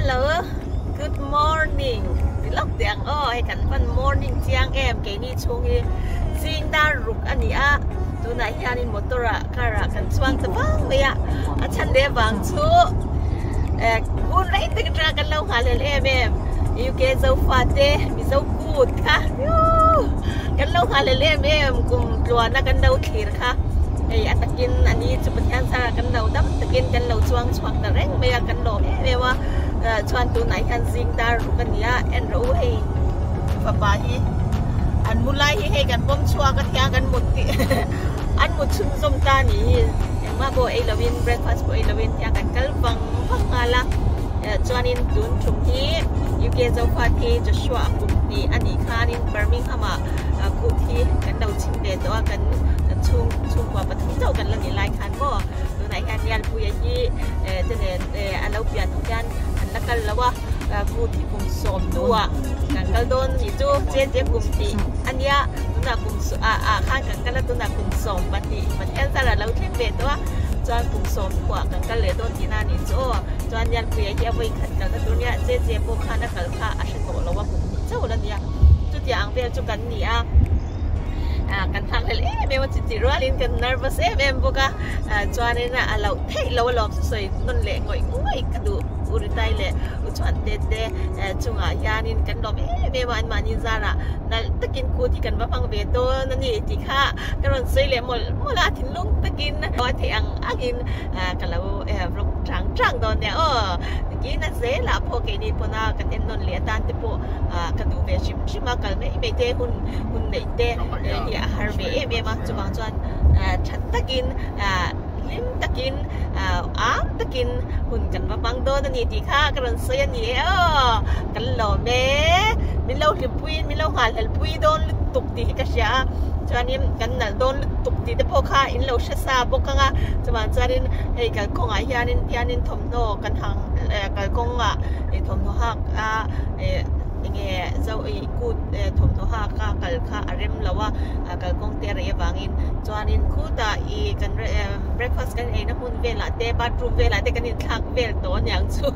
Hello, good morning. Đi lóc tiếng hay cần phân morning chiang em cái ni chung hi zing da ruk ani a tu nai hianin motora kara kan chuang ta bang me a chan de bang chu un rei te tra kan lo halel em you ke zo fate mi zo good ka kan lo halel em kum tlua na kan lo khir kha ai atakin ani chu pathan sa kan lo dam takin kan lo chuang ta reng me kan lo me wa chuan tu nai han zing da ruk ani a en ro hei papa hi an mulai hi hei kan bom chua ka thia kan mut ti an mut chun som ta ni yang ma bo ei lovin breakfast bo ei lovin thia kan kal bang ngala chuan in tun thum hi UK zo pha thi Joshua kum ni ani khan in Birmingham ku thi kan dau chim de to kan chung wa pathum to kan la ni lai khan bo tu nai kan yan pu ya hi te ne alau pian kan an la kal lawa ku thi kum som tua kan kal don ni chu je kum ti ania tu na kum khan kan kal tu na kum som pati patel sa la lau thim be to chuan kum som kwa kan kal le don ti na ni chu chuan yan pu ya hi avoi khat kan tu nia je po khan na kal kha a shin ko lawa kum ti chu la nia chu ti ang vel chu kan ni a kan thang le me wa chi rualin kan nervous em boka chuan na alau thei lo lom soi non le ngoi ka du uri tai le u chuan te chunga yanin kan lom me wan mani zara na takin ku ti kan ba pang ve to na ni ti kha karon soi le mola thin lung takin wa thi ang agin kalau rok chang don ne ki na se la po ke ni po na kan en non le tan te po ka du ve shim ma kal me te hun nei te ya har ve me ma chu bang chuan chat takin lim takin takin hun kan ba bang do ni ti kha karon se ni kan lo me min lo hlim puin min lo hal hal pui don tuk ti ka sha chuan in kan nal don tuk ti te po kha in lo sha sa bo ka nga chuan charin hei kal kong a hianin thom no kan hang kal kong thom no hak nge zo ku thom no ha ka kal kha arem lawa kal kong te re wangin chuanin khu ta kan breakfast kan na hun vela te bathroom vela te kan in thak vel to nyang chu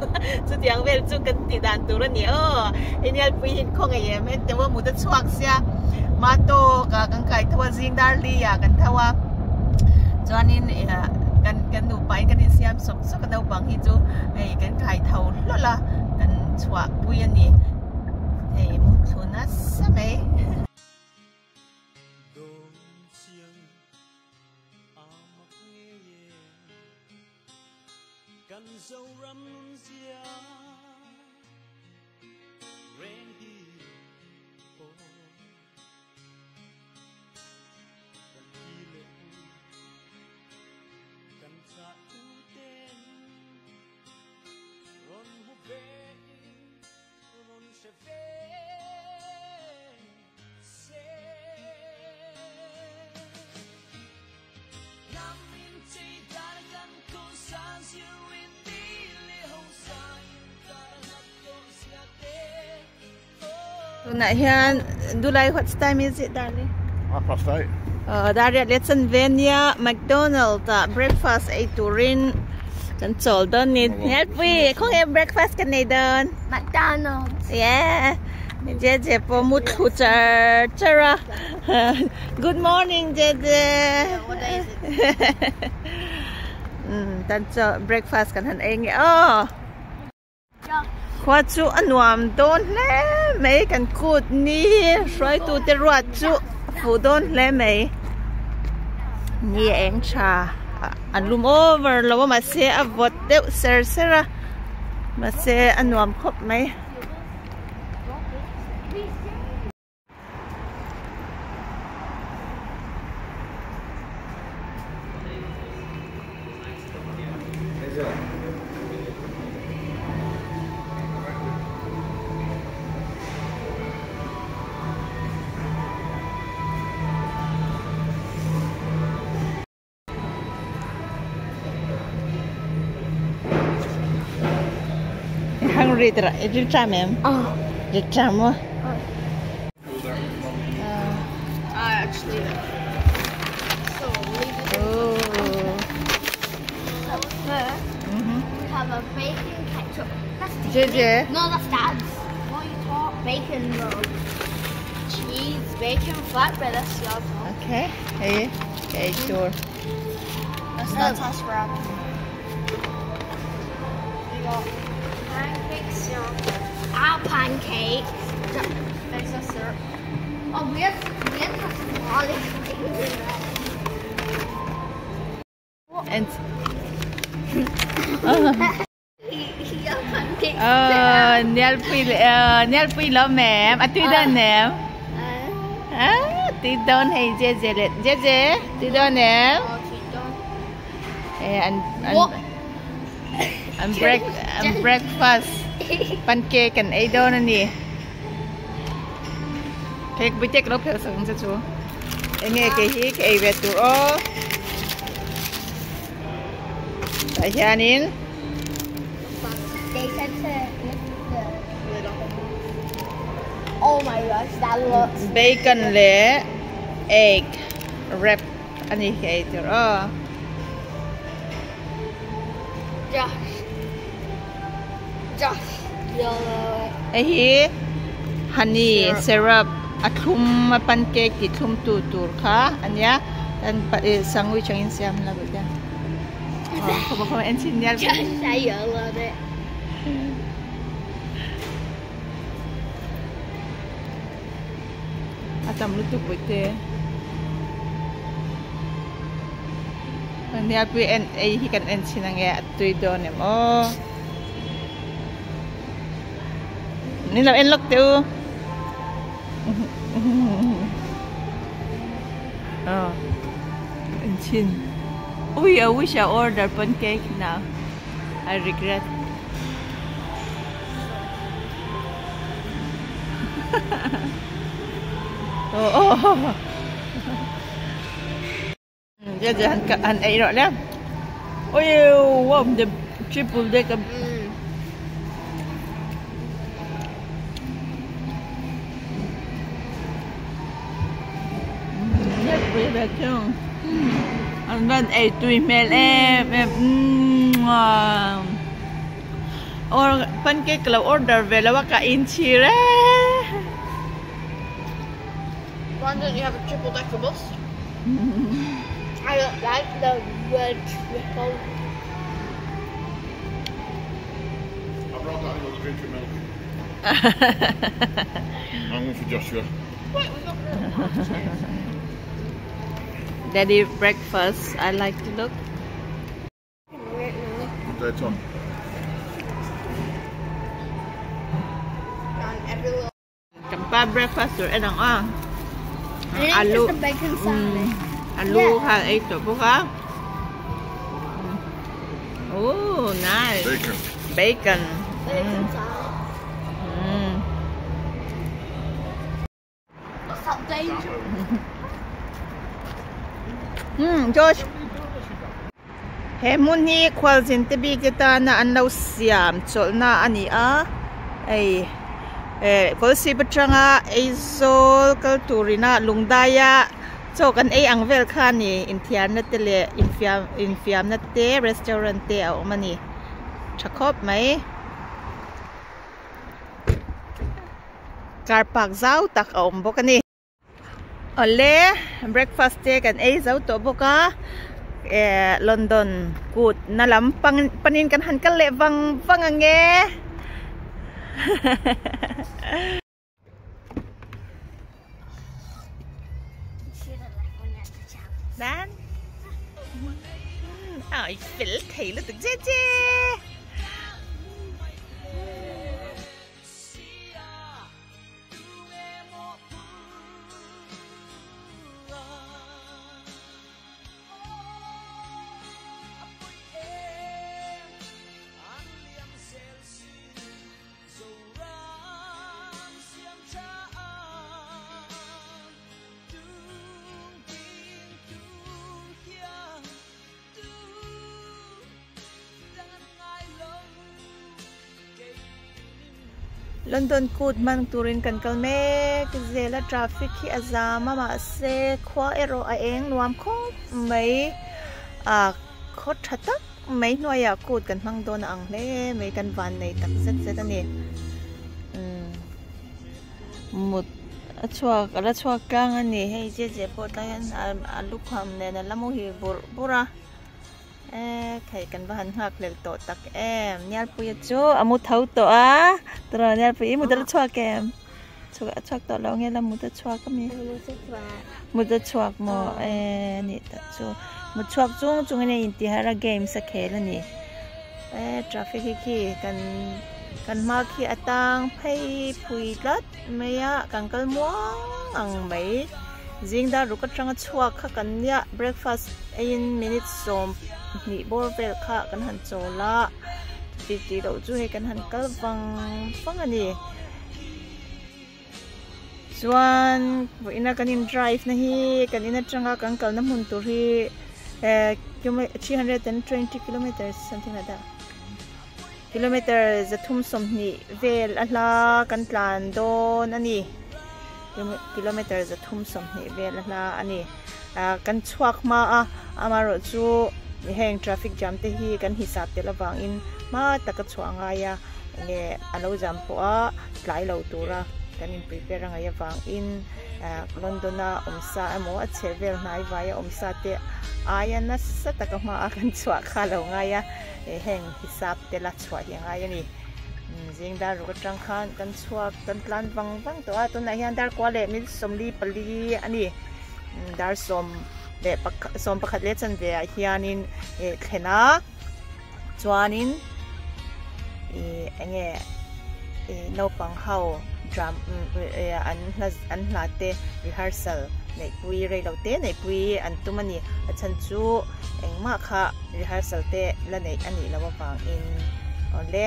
tiang vel chu kan ti dan tu ra ni inial pui hin khong ye me te wa mu ta chuak sia ma to ka kan kai thwa jing dar li ya kan thawa chuanin kan nu pai kan in siam sok kan dau bang hi chu kan kai thau lo la kan chua pui ani hey mu thuna sa me kan zo ram zia rain hi o kan hile kan sa tu ten ron hu be ron se ve se nam in chi dar kan ko san you tonight here, Dulai, what time is it, darling? 8:30. Darling, let's Venia McDonald's breakfast 8 turin. Can sold on it. Help we. Kung have breakfast can they done? McDonald's. Yeah. Jeje po mut huchar chara. Good morning, Jeje. What day is it? Tan breakfast kan han eng. Oh. Khoa chu anuam don le mấy kan kut ni roi tu te ruat chu fu don le mấy ni eng cha an lum over lo ma se avot deu sera ma se anuam khop mấy hungry tra it cha mem it cha mo Actually, so we have a bacon ketchup. That's JJ. No, that's Dad's. What are you talking? Bacon roll. Cheese, bacon, flatbread. That's yours. Okay. Hey. Okay, sure. That's not hash brown. We got pancakes, our pancakes. There's a syrup. Oh, we have garlic things in there. And Neil Pui lo mềm. À, tuy đơn mềm. À, tuy đơn hay JJ tuy đơn mềm. And breakfast pancake and ai đâu nè nè. Thế bây giờ nó phải sử dụng chú. Em nghe cái gì cái về tụi ó. Tại sao nín? They said to lift the lid off. Oh my gosh, that looks. Bacon le egg wrap anh ấy cái tụi ó. Josh, yellow. Ấy honey syrup at thum pancake thì thum tu khá anh nhá. Dan sandwich ang insiam lah betul. Kau engineer. Saya love it. Atam lutuk betul. Ni apa hikan ensinang ya tu don em. Oh. Ni lah enlok tu. Oh. Encin. Oh, I wish I ordered pancake now. I regret. Oh. Jangan kan air lah. Oh, wow, the triple decker. Rất vui vẻ không? Anh vẫn ấy tùy mẹ em or pancake là order về là bác cả in chi ra. Why don't you have a triple decker bus? I don't like the word triple. I've brought that another drink of milk. I'm going for Joshua. Wait, we got Daddy breakfast, I like to look. That's on. Campa breakfast rồi ăn à? Alu. Just a bacon sandwich. Alu ha ấy tổ bố hả? Oh, nice. Bacon. Bacon. Bacon salad. What's that danger? George. He muni kwal jin te bi kita na an lo siam chol na ani a ai kol si petranga aizol kal turina lungdaya cho kan ai angvel kha ni inthian na te le infiam na te restaurant te au mani thakop mai car park zau tak om bokani ole breakfast te kan ai zau to boka London good na lam panin kan han kal le wang ange Dan I feel thấy là từng dê London good man turin kan kalme kizela traffic hi azama ma se khwa ero a eng nuam kho mai a kho thatak mấy nuôi à cột cần mang đồn ăn lẽ mấy cần van này tắc rất anh một chua căng anh hay chế bộ tay anh lúc ham này là làm gì bora khai cần van hạc lên tổ tắc em nhal pui cho amu thâu tổ á rồi nhal pui một đợt chua kem chua tổ lâu nghe là một đợt chua cái gì một đợt chua mà nè tắc chua một chua chung này intihara game sa khel ani traffic khi kan ma khi atang phei pui lat meya kan kal muang ang mai jingda rukat ranga chua kha kan ya breakfast 8 minutes som ni bor vel kha kan han chola ti do chu he kan han kal wang ani chuan ina kanin drive na hi kanina changa kan kal na mun tur hi 320 kilometers something like that kilometers thum som ni vel ala kan tlan don ani kilometers thum som ni vel ala ani kan chuak ma amaro chu heng traffic jam te hi kan hisap te lawang in ma taka chuanga ya nge alo jam po a tlai lo tura kanin prepare nga ya wang in Londona umsa amo at sevel nai via umsa te aya na sa taka ma kan chuak khalo nga ya heng hisap te la chua hi nga ya ni jingda ru tang khan kan chuak kan tlan wang to a to na hian dar kwale min somli pali ani dar som le som pakhat le chan ve hianin thena chuanin enge no pang hau drum an late rehearsal nei pui rei lo te nei pui an tumani achan chu engma kha rehearsal te la nei ani lawa pang in ole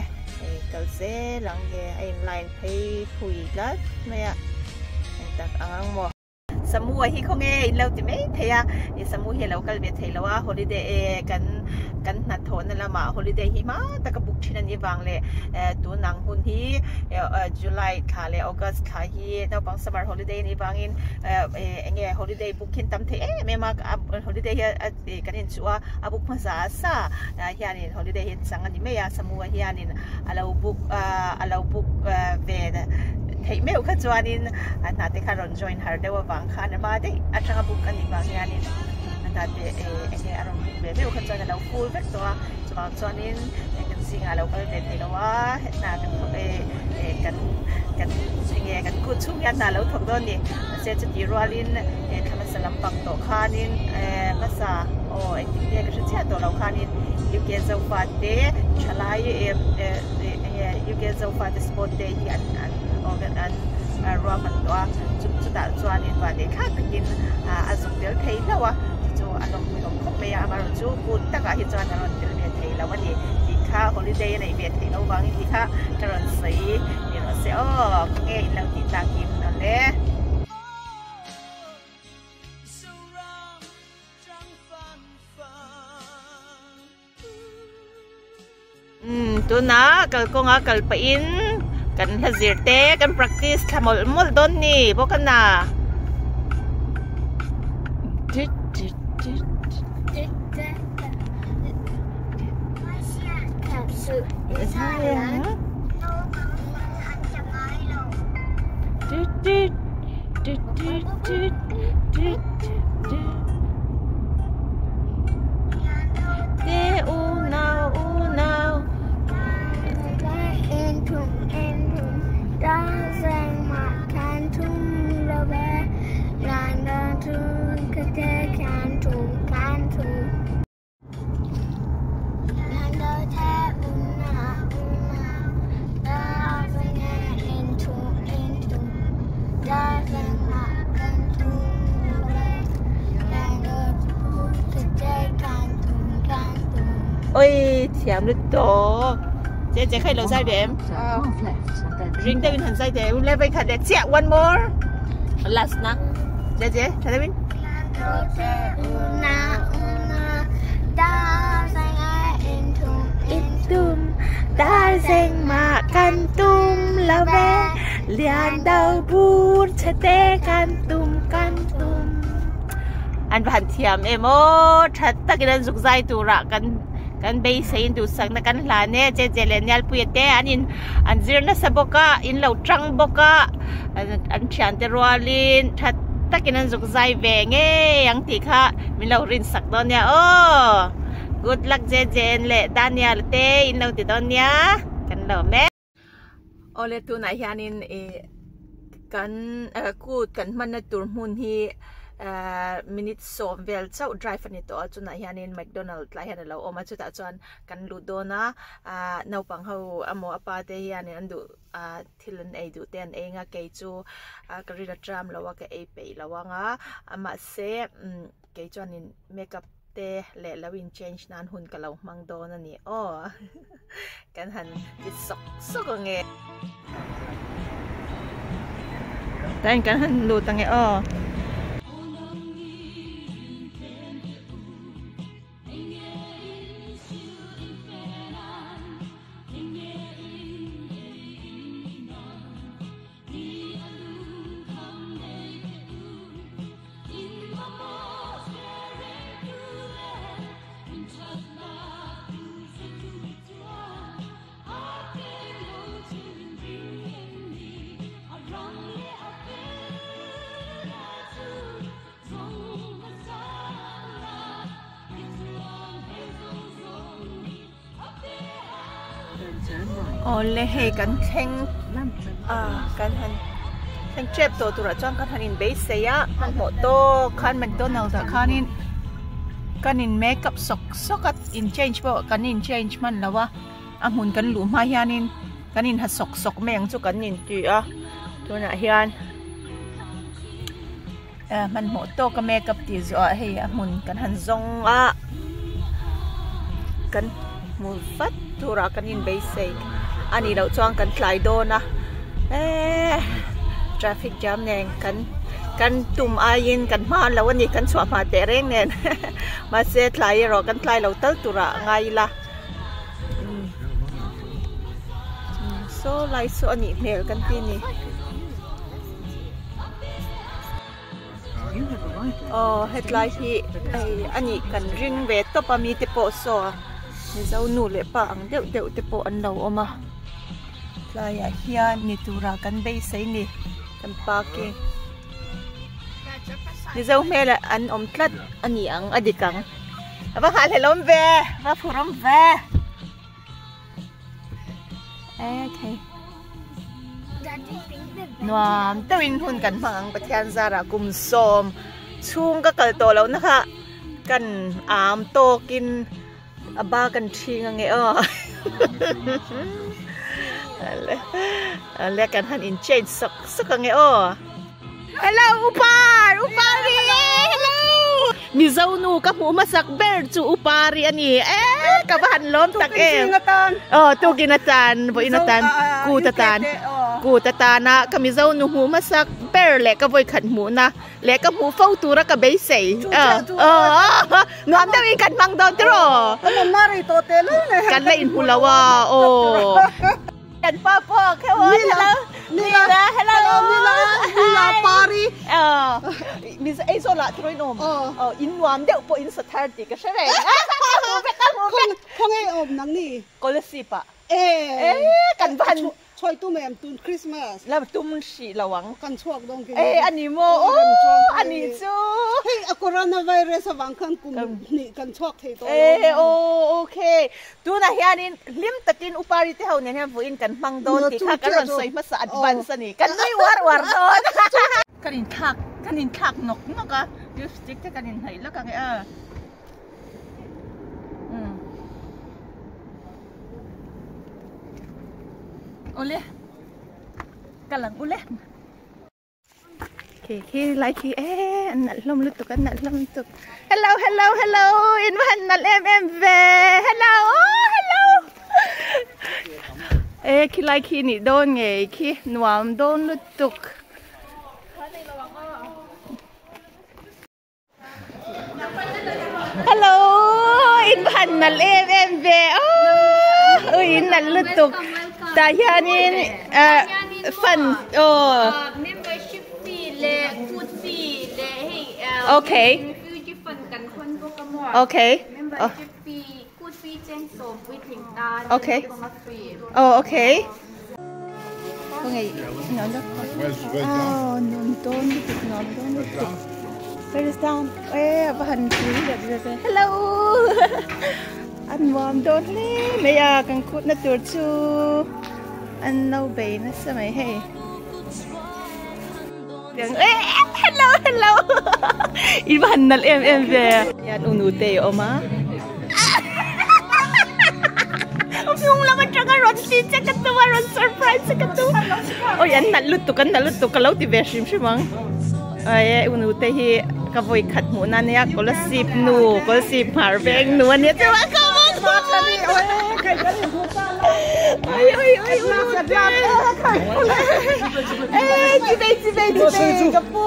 kalse langge ai line phei pui lat maya tak angang mo samua hi khong e lo ti me theya samu hi lo kal be theilawa holiday kan na thon na lama holiday hi ma taka book thina ni wangle tu nang hun hi July kha le August kha hi no pang summer holiday ni wangin enge holiday booking tam the me ma holiday hi kanin chuwa abuk ma sa hianin holiday hi sanga ni me ya samua hianin alo book ve thấy mấy cái chuyện nên anh ta khai join her để vào vàng khăn mà đấy anh chẳng book anh đi vàng nhà nên anh ta để cái anh book về mấy cái chuyện là full vector cho nên cái gì là cái về thấy đâu á là cái cút chung nhà là thuộc đó nè sẽ chỉ đi ra lên tham gia làm bằng tổ khăn nên masa cái chuyện gì đó là khăn nên you get so far để trả lại you get so far the spot để anh an Roman toa chu da chuan in wa de kha takin azuk del thei lawa chu along khop me ya mar chu put taka hi chuan aron del me thei lawa ni ti kha holiday nei be thei lo wang ti kha taron sei ni ro se o nge in lo ti ta kim na le tu na kal ko nga kal pa in kan hazir te kan practice kamol mol don ni bokan na ôi thiểm được tổ chế khai lâu sai để em ring tay bên hành sai để lên bên khát để check one more last na chế thay bên ta dành mà can tum la ve lian đầu bút chế tê can tum an van thiam emo that takinan zuk zai tu ra kan kan bay sain du sang na kan hla ne je lenial puite an zirna saboka in lo trang boka an thian te rolin that takin an zuk zai ve nge yang ti kha min lo rin sak don nia oh good luck je le Daniel te in lo ti don nia kan lo me ole tu na hianin kan ku kan man na tur mun hi minute so vel chau drive ani to chuna hianin McDonald la hian lo oma chuta chuan kan ludo na no pang ho amo apa te hianin andu thilan ei du ten enga ke chu karira tram lawa ka ei pe lawanga ama se ke chuanin makeup te le lawin change nan hun ka lo mang do na ni oh kan han ti sok nge tan kan han lu tange oh ole he kan theng kan han theng trip to tura chang kan hanin base se ya han mo to kan McDonald kanin kanin makeup sokat in change bo kanin change man lawa amun kan lu ma hianin kanin ha sok meng chu kanin ti tuna hian man mo to ka makeup ti zo he amun kan han zong kan mu fat tura kanin base se ani lo chuang kan tlai do na traffic jam neng kan tum ayin kan ma lo ani kan chwa ma te reng nen ma se tlai ro kan tlai lo tal tura ngai la so lai so ani mel kan ti ni headlight hi ani kan ring ve to pa mi te po so ni zau nu le pa ang deuh te po an lo oma laya hian ni tura kan bei sei ni kan parking ni zau mela an om tlat ani ang adikang aba hal helom ve va phurom ve okay nuam tawin hun kan mang pathian zara kum som chung ka kal to lo na kha kan am to kin aba kan thing ange le kan han in change sok ange hello upari hello mi zau nu ka mu masak ber chu upari ani ka ban lom tak tu ginatan bo inatan ku tatana kami zau nu mu masak ber le ka voi khat mu na le ka mu fau tu ra ka bei sei ngam da wi kan mang don tro mari to te le kan le in hulawa kan pa po ke wo hello hello pari mi ai so la troi nom in wam deu po in saturday ka shere không ai ôm nắng nì ko le si pa kan ban choi tu mem tun Christmas la tum si lawang kan chuak dong ki ani mo ani chu hey coronavirus awang kan kum ni kan chuak thei to okay tu na hianin lim takin upari te haw ne vuin kan mang don ti kha kan soi ma sa advance ani kan noi war don kanin thak nok ka lipstick te kanin hai la ka nge ole kalang ule ki like ki nal lom lutuk hello in man nal ve hello ki like ki ni don nge ki nuam don lutuk hello in man nal ve in nal lutuk tayanin fun membership fee le food fee le hey okay refugee fund kan kon ko ka mo okay membership fee food fee stencil whipping that. Okay. Oh, okay. Có ngày nói đó. Oh, nonton gitu, nonton gitu. Where is down? Bahan kiri dah. Hello. Anh warm don le. Maya kang kut na tur chu. Anh lâu bể na sa mai hey. Tiếng hello. Iban nal em về. Yan unute oma. Yung laman tsaka ron seat sa katuwa, ron surprise sa katuwa. O yan, naluto ka law, tiba simang. Ay, unute hi, kavoy kat muna niya, kolasip marbeng nuwan niya. Tiba ka mo! Ay, unute. Jibay, kapo.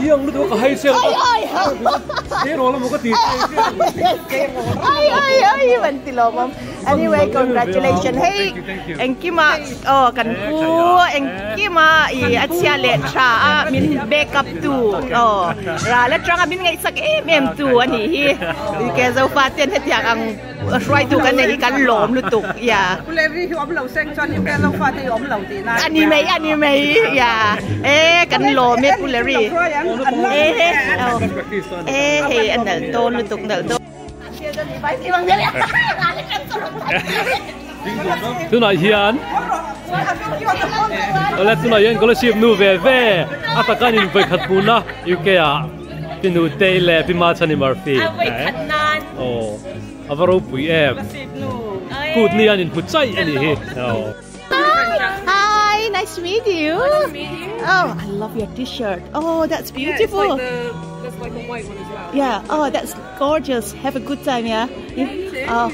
Yang lu ka hay sel. Pero wala mo ka ti. Ay, mantilo mom. Anyway, congratulations. Hey, engkima, kanpu, engkima, at siya letra, min backup tu. Letra nga min nga isak tu ani hi. Kaya sa ufatin hetiak ang try tu kan ni kan lom lutuk, ya. Kuleri om lau seng chuan ni kaya lau fati om lau ti na. Anime, ya. Kan lom me kuleri. Hey, andal ton lutuk dal ton. Tu nak hian. Oleh tu nak hian kalau siap nu ve. Apa kan ini berkat puna? Ukea. Pinu tele pimacan ni marfi. Oh. Apa rupi Good ni anin pucai ani he. Oh. Hi, nice to meet you. Oh, I love your t-shirt. Oh, that's beautiful. That's like a white one as well. Yeah. Oh, that's gorgeous. Have a good time, yeah.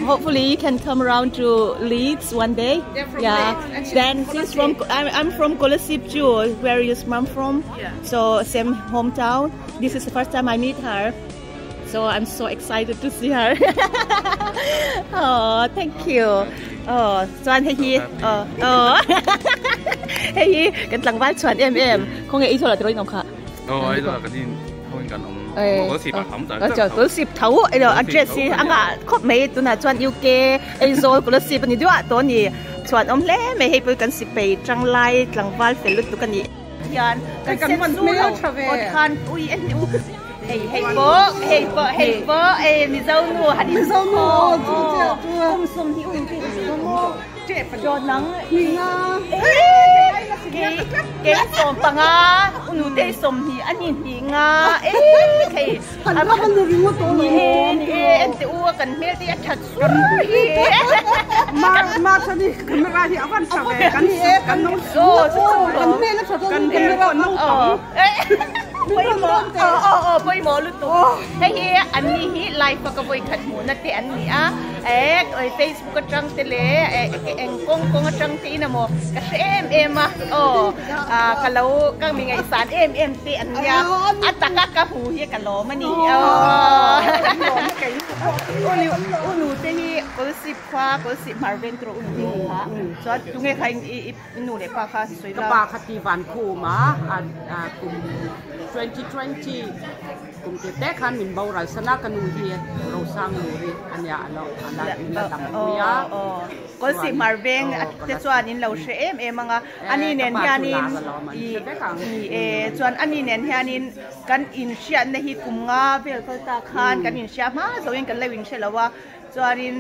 Hopefully you can come around to Leeds one day. Yeah, from Leeds. Then she's from. I'm from Kolasip too. Where is mom from? Yeah. So same hometown. This is the first time I meet her. So I'm so excited to see her. Oh, thank you. Chuan hei hei kan tlangwal chuan em khong ei thola troi nom kha. Ai đó là cái gì không cần ông có xịp bạc phẩm cho có xịp thấu ai đó address anga khop mei tu na chuan UK ai zo ko xịp ni dua to ni chuan om le mei hei pu kan xịp pe trang lai tlangwal felut tu kan ni hian kan man su lo ot khan ui en u hey bo mi zau nu ha di zau nu som hi cho nắng cái som pa nga unu te som hi anin hi nga kai Kan ba kan ri mo to ni en te u kan mel ti athat ma sa ni camera hi awan sa ve kan no kan me la sa to camera no Boy mo luto. Hey, ani hi live pa ka boy khat mo na te ani Facebook ka trang tele kong trang te na mo kasi kalau kang mi ngai san te anya at taka ka hu hi ka lo mani unu te hi ko sip Marvin tro unu ha so tunge khai inu le pa kha soi la pa khati ban khu ma kum 2020 kum te te khan min bau rai sana kanu hi ro sang nu ri anya lo ala in tam ya ko si Marvin at te chuan in lo she anga ani nen hianin chuan ani nen hianin kan in sha na hi kum nga bel ko ta khan kan in sha ma so in kan lewin she lawa chuanin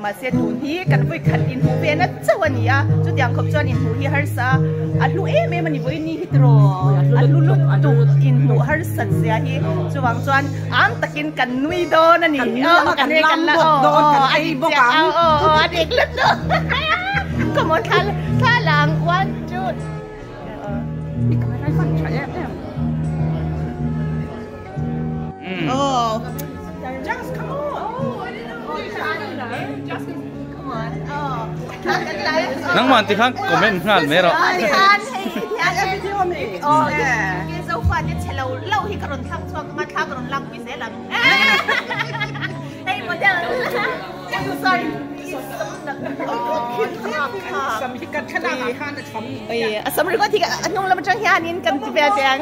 ma se tun hi kan voi khat in hu be na chawani chu tiang khop chuan in hu hi har sa alu mani voi ni hitro alu lu tu in hu har sat sia hi chuwang chuan am takin kan nui do na ni kan la ai bok adik lut do come on thalang 1 2 ni ka rai fan cha oh just come on nang man ti khang comment ngal mero cái dấu pha nhất sẽ lâu khi cả thằng cho các thằng còn lăng vì sẽ lăng đây một giờ sorry sắm hi kan khana ga khan cham sắm rồi có thì anh nông làm trang hiền nên cầm thì về tiếng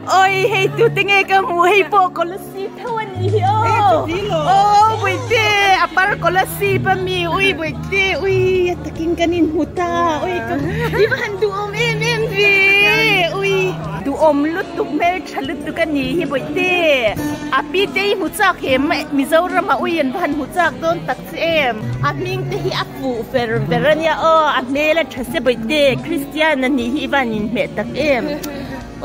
ôi hey tu tiếng cái mùi hey bộ có lúc xí thâu anh hiểu oh wait apar kolasi pami ui boite ui takin kanin huta ui iban duom em vi ui duom lutuk mel chalut tukani hi boite api te huchak hem Mizoram ui an ban huchak don tak em aming te hi apu verania o amela thase boite Christian ni hi banin me tak em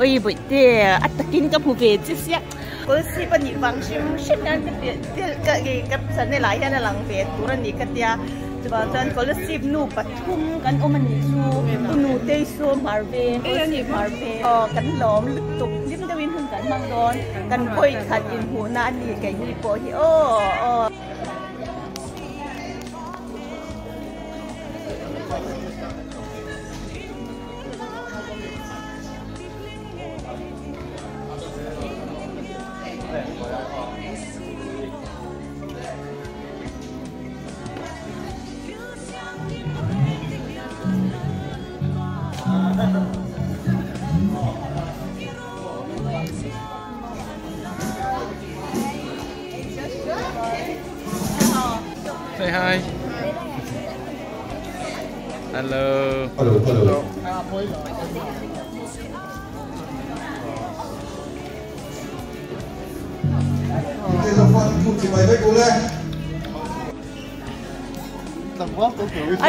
ui boite atakin ka puve chisia si pani function shit nan ka san ne lai han lang ve turan ni katia chuba chan scholarship nu pathum kan omani chu nu te so marve ni marve kan lom tuk lim dawin hun kan mang don kan khoi khat in hu na ni kai ni po hi Say hi. Hello. Hello.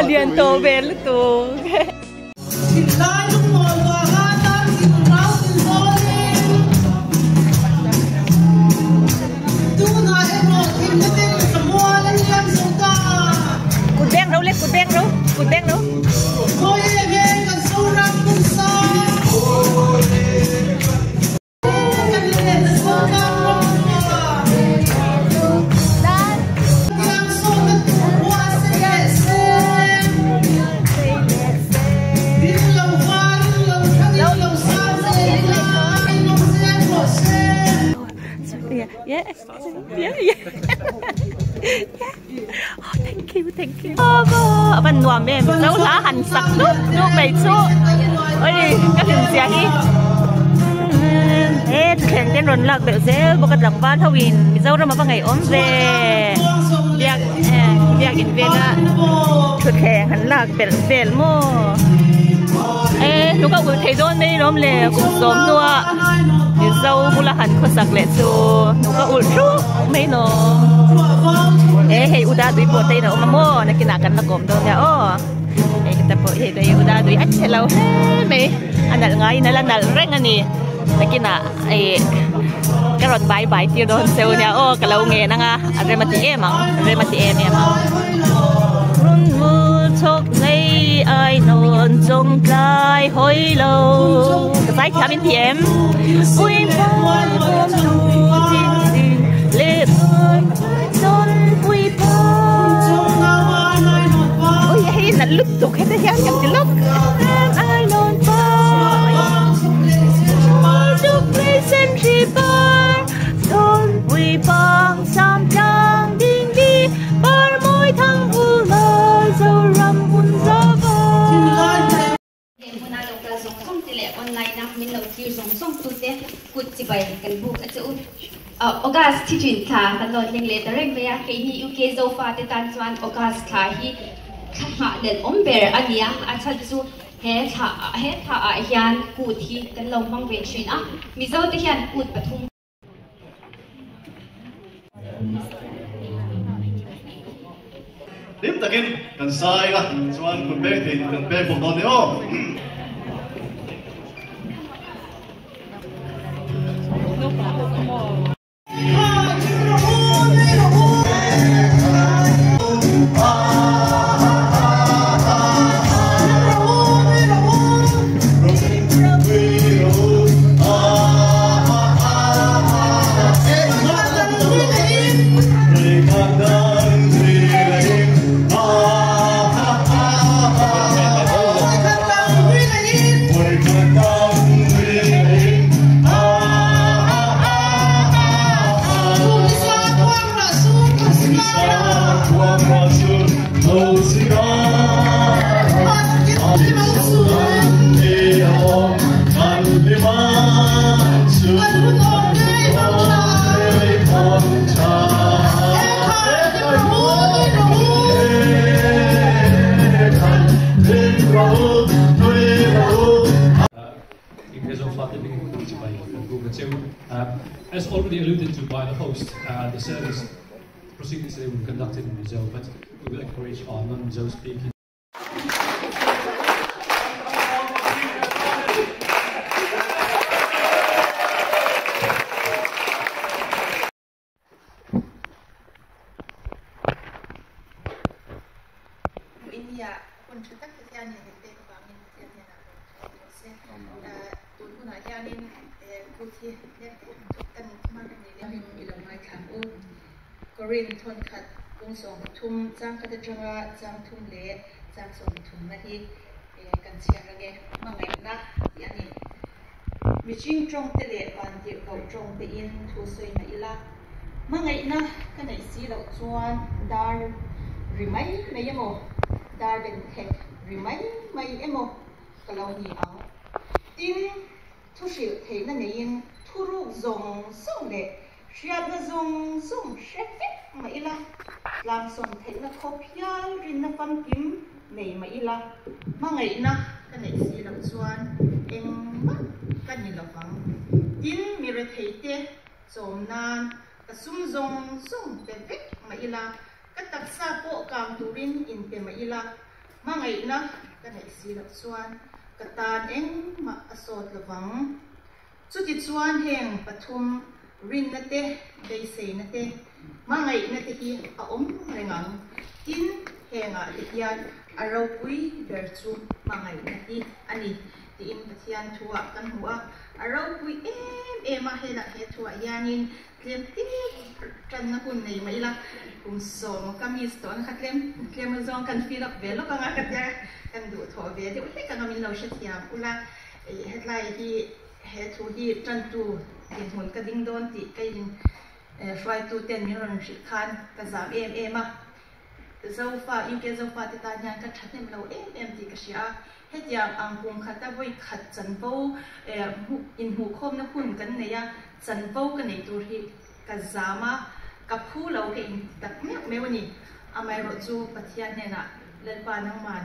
Aliento ver tu cụt đen đâu Yeah. Oh, thank you. Bạn nòm em nấu lá hành sặc lúc mày số. Ôi, các hình xe đi. Hết khen tên rộn lạc biểu dễ bộ cắt lặng ban thao in. Dâu ra mà vào ngày ốm về. Việc in về là chuột khen hành lạc bể mô. Ê, lúc các người thấy đôn mấy lốm lệ cũng xóm nữa. Dâu bù là hành khó sặc lệ số. Lúc các ủi rút mấy nó. Hey, udah dui po tayo na umamo, na kinakan na kom doon niya. Kita po, udah dui at hello. May anal nga yun nalang nalreng ani. Na kina, karot bye tiyo doon sa niya. Kalaw nga na nga, remati emang. Run mo chok ngay ai non trong cai hoi lâu. Kasay kamin PM. Uy po, bom tu jin jin lip. Lúc tục hết cái nhắm cái lúc ai non pa chúc present river don we bang sam chang ding đi bar môi thăng u lời dâu ram hun gió vơi hôm nayเราส่งส่งที่แหละออนไลน์นะมินเราคิวส่งตัวเต้กุดจีไปกันบุกอาจจะโอกาสที่จุนค่ะตลอดยังเลแต่เร่งไปอะเคฮียูเคโซฟาติตันจวนโอกาสค่ะฮีข้าเดินอมเบอร์อันนี้อาจารย์จูเฮท่ายันกูที่กันลงมังเวชินะมิโซที่ยันกูปทุมลิฟต์ตะกินกันทรายละชวนคุณเบย์ถึงกันเบย์ผมตอนนี้ already alluded to by the host, the service proceedings today will be conducted in Mizo, but we will encourage our non-Mizo speaking. Korean thôn khát cung song thum trang khát tranga trang thum le trang song thum na hi kan sia ra ge mangai na yani miching trong te le pan ti ko trong te in thu soi na ila mangai na kan ai si lo chuan dar rimai mai emo dar ben thek rimai mai emo kalau hi ang tin thu shil the na nei in thu ru zong song le Siya na zong shefet maila lang son thấy na kopial rin na pamkim nei maila mangai na kanai si lam chuan engma kani lawang tin mi re theite chom nan ka sum zong perfect maila ka taksa po kam turin in pe maila mangai na kanai si lam chuan ka tan engma asot lawang chuti chuan heng pathum rin na te dei sei na te mangai na te hi a rengang tin henga te hian aro pui ber chu mangai na hi ani ti in pathian thua kan hua aro pui em a hela he thua yanin tlem ti tran na kun nei mai la kum so mo kamis ton khatlem zong kan fill up velo ka nga katya kan du tho ve de ule kan min lo shethiam ula headline hi he thu hi tran tu din hon ka ding don ti kai din try to 10 million khan ka zam em a zofa UK zofa ti ta nya ka thatem lo em ti ka sia hetiam ang kung khata voi khat chanbo in hu khom na hun kan ne ya chanbo ka nei tur hi ka zama ka phu lo ke in tak me wani amai ro chu pathian ne na len pa nang man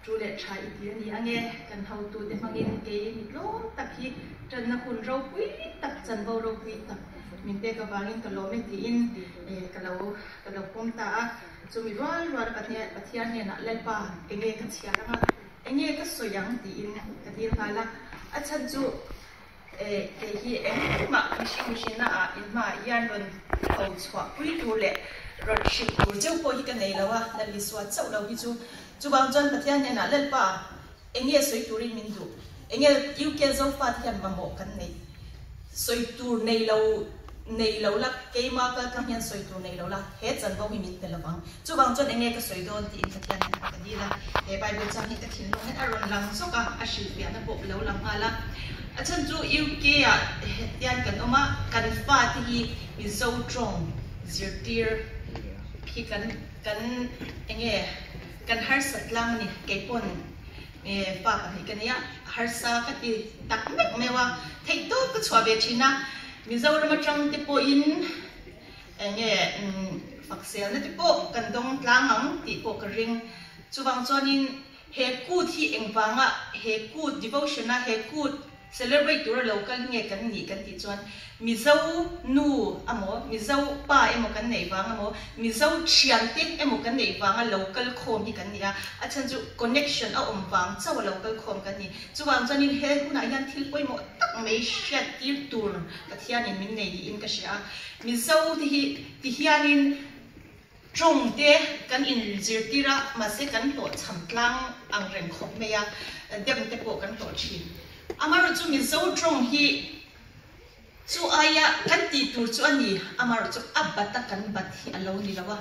chu le chai ti ni ange kan hau tu te mangin ke ni lo tak hi tran na hun ro pui tak chanbo ro pui tak min te ka wangin ka lo me ti in ka lo pom ta chu mi roi pathian ne na len pa enge ka chia nga enge ka soyang ti in ka dir hala acha chu ke hi ma shi na a in ma yan ron ko chwa pui tu le ro shi tu jau po hi ka nei lawa la li swa chau lo hi chu bang jon pathian ne na len pa enge soi tu rin min du enge UK zo fa thian ma mo kan nei soi tu nei lo la ke ma ka hian soi tu nei lo la he chan bo mi min te lawang chu bang jon enge ka soi don ti in pathian ne ka di la he bible chang hi ka thin lo he aron lang so ka a shi pia na bo lo lang hala achan chu UK a tian kan oma kan fa ti hi mi zo trong zirtir ki kan enge kan har sat lang ni ke pon pa ka hi kan ya har sa ka ti tak mek mewa thei to ka chwa be thina mi zo ra ma chang te po in enge faksel na te po kan dong tlang ang ti po ka ring chuwang chonin he ku thi engwanga he ku devotion na he ku celebrate tur local nge kan ni kan ti chuan mi zo nu amo mi zo pa emo kan nei wang amo mi zo chian te emo kan nei wang local khom hi kan nia achan chu connection a wang chaw local khom kan ni chuwang chonin he kuna yan thil poi mo tak mai shat tir tur pathian in min nei in ka sia mi zo ti hianin trong te kan in zirtira ma se kan to chamtlang ang rem khop meya dem te po kan to chi amaro chu mi zo trong hi chu aya kan ti tur chu ani amaro chu abata kan bat hi alo ni lawa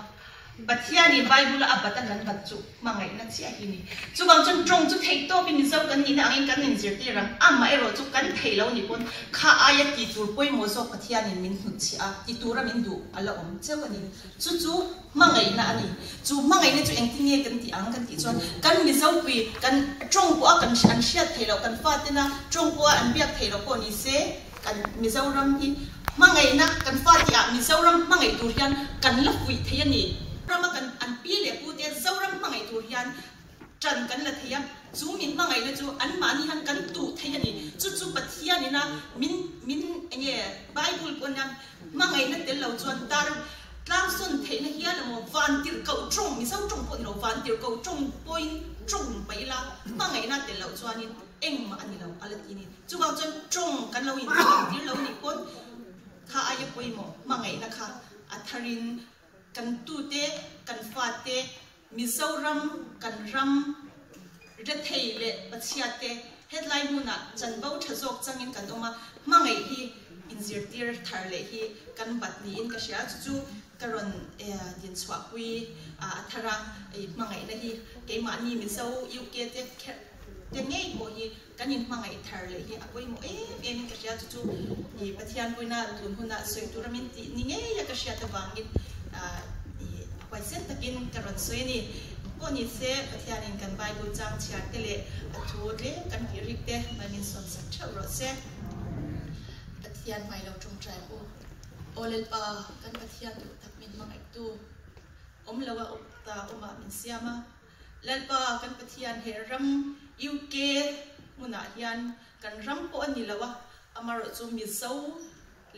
bathiani bible abata kan bat chu mangai na chi a hi ni chu bang chun trong chu thei to bi mi zo kan ni na angin kan in zirti ram amma ero chu kan thei lo ni pon kha aya ti tur poi mo zo pathiani min hu chi a ti tura min du ala om cheu ani chu mangai na ani chu mangai ne chu eng ti nge kan ti ang kan ti chon kan mi zo pi kan trong po kan an shat thei lo kan fa te na trong po an biak thei lo ko ni se kan mi zo ram hi mangai na kan fa ti a mi zo ram mangai tur hian kan la pui thei ani rama kan an pi le pu te zo ram mangai tur hian tran kan la theiam chú mình mang ngày đó chú ăn mani han cắn tụ thấy này chú bát thiên này na min anh ấy Bible của nam mang ngày nó tên lâu chuan tar lang xuân thấy nó hiền là một van tiêu cầu trông mình sao trông bọn nó van tiêu cầu trông point trông vậy là mang ngày nó tên lâu chuan nên em mà anh lâu alert ini chú bảo chuan trông cắn lâu in tiêu lâu này con khá ai quay mò mang ngày nó khá atharin cắn tụ te cắn phát te Mizoram kan ram rethei le pachiate headline muna chanbo thazok changin kan oma mangai hi inzirtir tharle hi kan batni in ka sha chu karon din chwa hui athara mangai na hi ke mani mizo uk te ngei bo hi kanin mangai tharle hi apoi mo em ka sha chu ni pathian poina tun huna soituramin ti ni nge ya ka sha ta wangin quay xét takin karon soi ni ko ni se pathianin kan Bible chang chiar tele athu le kan hirik te manin son sak thau ro se pathian mai lo trong trai ko olel pa kan pathian tu tak min mangai tu lawa opta oma min siama lal pa kan pathian he ram UK muna hian kan ram po ani lawa amaro chu mi zo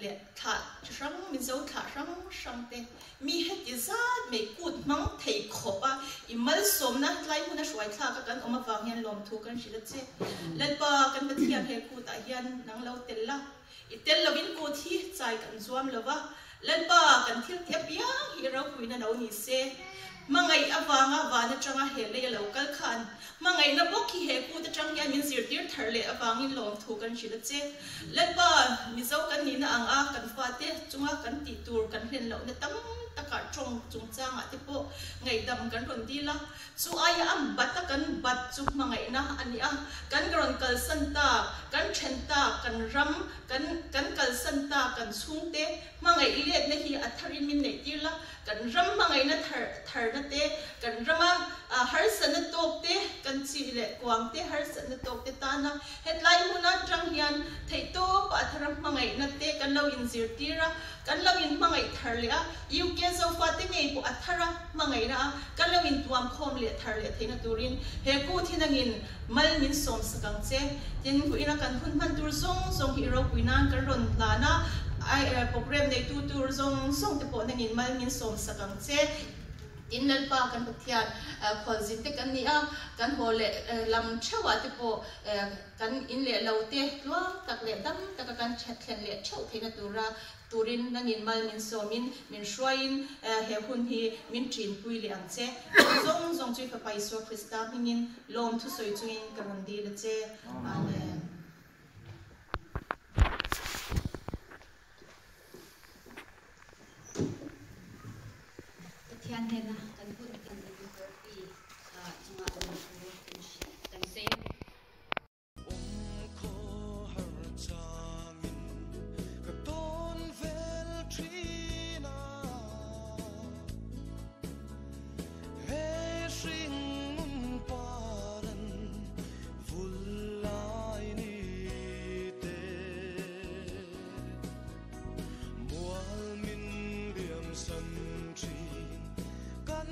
le tha rang mi zo tha rang te mi het izat me kut mang thei khopa imal somna tlai huna shwai tha ka kan oma wang hian lom thu kan shila che lalpa kan pathian he ku ta hian nang lo tella itel lovin ko thi chai kan zuam lova lalpa kan thil tiap yang hi ro kuina no ni se mangai awanga wana changa hele local khan mangai na bokhi he ku ta chang ya min sir tir tharle awangin lom thu kan shila che lalpa mi zo kan ni na anga kan fa te chunga kan ti tur kan hlen lo na tam taka trong chung changa te po ngai dam kan ron di la chu aya am bat kan bat chu mangai na ani a kan ron kal santa kan thenta kan ram kan kal santa kan chung te mangai ile na hi atharin min nei tir la kan ram mangai na thar na te kan rama har san top te kan chi le kwang te har san top te ta na headline huna tang hian thei to pa tharam mangai na te kan lo in zir tira kan lo in mangai thar le a UK zo fa te ngei po athara mangai na kan lo in tuam khom le thar le theina turin he ku thinangin mal min som sakang che tin ku ina kan hun man tur song hero kuinan kan ron lana ai program nei tu tur song te po nangin mal min som sakang che in lalpa kan pathian khol te kan ni a kan hole lam chawa te po kan in le lo te lo tak le dam tak kan thlen le chau theina tura turin nangin mal min somin min shwain he hun hi min trin pui le ang che zong chui fa pai so krista hingin lom thu soi chuin kan di le che amen Thian he na kan put kan di pi chunga on kan se Kan